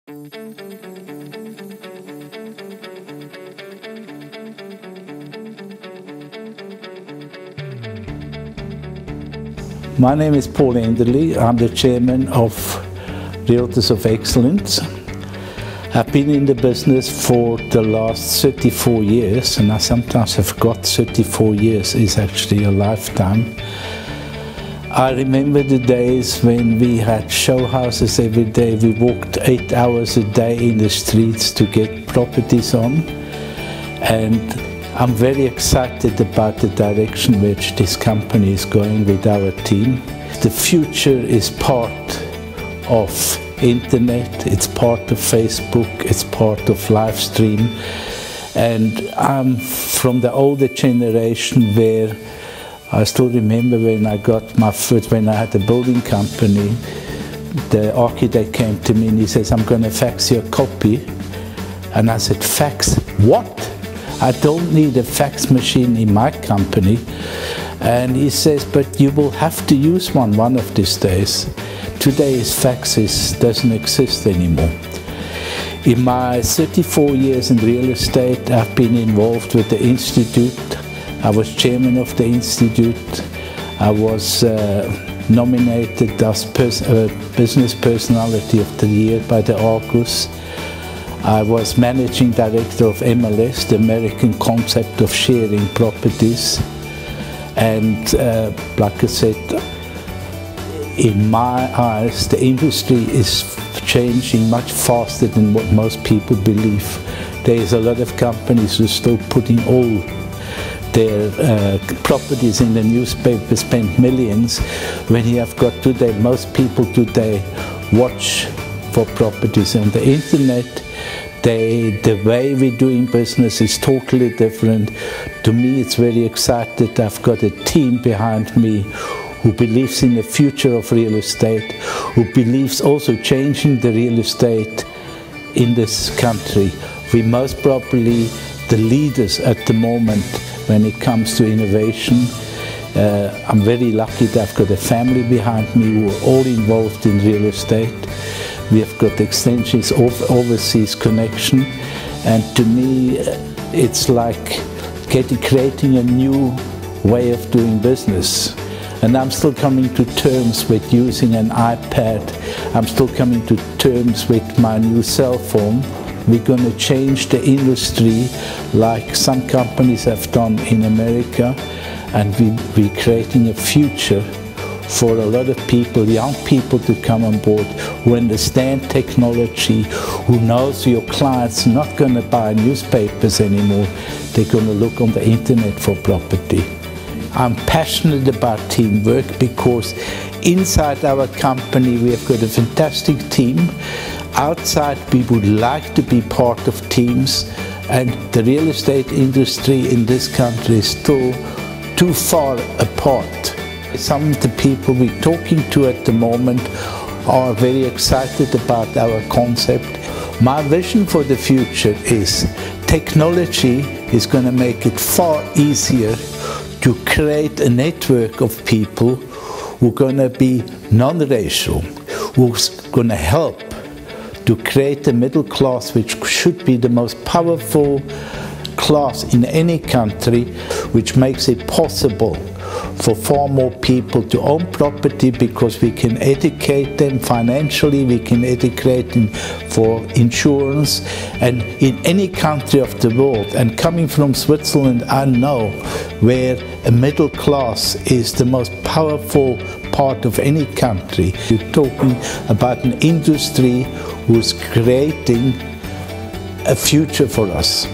My name is Paul Enderle. I'm the chairman of Realtors of Excellence. I've been in the business for the last 34 years, and I sometimes have forgot 34 years is actually a lifetime. I remember the days when we had show houses every day. We walked 8 hours a day in the streets to get properties on, and I'm very excited about the direction which this company is going with our team. The future is part of internet, it's part of Facebook, it's part of live stream. And I'm from the older generation where I still remember when I got my first, when I had a building company, the architect came to me and he says, "I'm going to fax you a copy." And I said, "Fax? What? I don't need a fax machine in my company." And he says, "But you will have to use one of these days." Today's faxes doesn't exist anymore. In my 34 years in real estate, I've been involved with the Institute. I was chairman of the Institute. I was nominated as Business Personality of the Year by the Argus. I was managing director of MLS, the American concept of sharing properties. And like I said, in my eyes, the industry is changing much faster than what most people believe. There is a lot of companies who are still putting all their properties in the newspaper, spend millions, when you have got today, most people today watch for properties on the internet. The way we're doing business is totally different. To me, it's very exciting. I've got a team behind me who believes in the future of real estate, who believes also changing the real estate in this country. We're most probably the leaders at the moment when it comes to innovation. I'm very lucky that I've got a family behind me who are all involved in real estate. We have got extensions of overseas connection, and to me it's like creating a new way of doing business. And I'm still coming to terms with using an iPad. I'm still coming to terms with my new cell phone. We're going to change the industry like some companies have done in America, and we're creating a future for a lot of people, young people, to come on board who understand technology, who knows your clients are not going to buy newspapers anymore. They're going to look on the internet for property. I'm passionate about teamwork because inside our company we have got a fantastic team. Outside we would like to be part of teams, and the real estate industry in this country is still too far apart. Some of the people we're talking to at the moment are very excited about our concept. My vision for the future is technology is going to make it far easier to create a network of people who are going to be non-racial, who's going to help to create a middle class which should be the most powerful class in any country, which makes it possible for far more people to own property because we can educate them financially, we can educate them for insurance, and in any country of the world. And coming from Switzerland, I know where a middle class is the most powerful part of any country. You're talking about an industry who's creating a future for us.